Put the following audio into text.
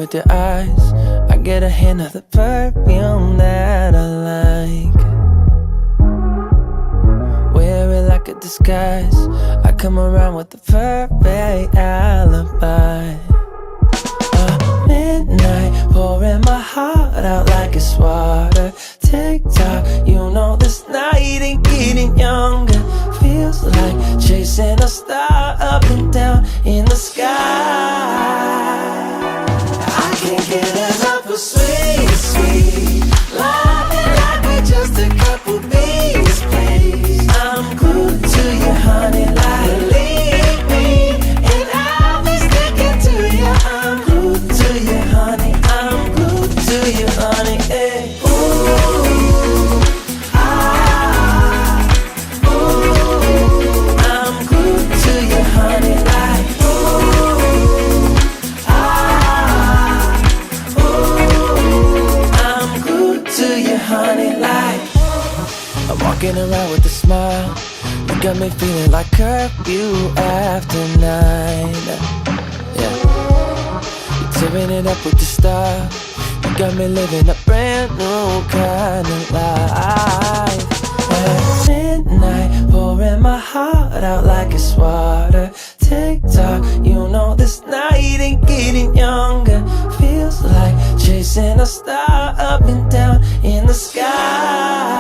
with your eyes, I get a hint of the perfume that I like. Wear it like a disguise, I come around with the perfect alibi. Midnight, pouring my heart out like it's water. Tick-tock, you know this night ain't getting younger. Feels like chasing a star up and down in the sky. I can't get enough of sweet, sweet loving like we're just a couple bees, please. I'm glued to you, honey, like leave me, and I'll be sticking to you. I'm glued to you, honey, I'm glued to you, honey, hey. Ooh, ah, ooh, I'm glued to you, honey, like ooh, ah, ooh, I'm glued to you, honey, like. I'm walking around with a smile, you got me feeling like curfew after 9. Yeah, you're tearing it up with your style. You got me living a brand new kind of life. At midnight, pouring my heart out like it's water. Tick-tock, you know this night ain't getting younger. Feels like chasing a star up and down in the sky.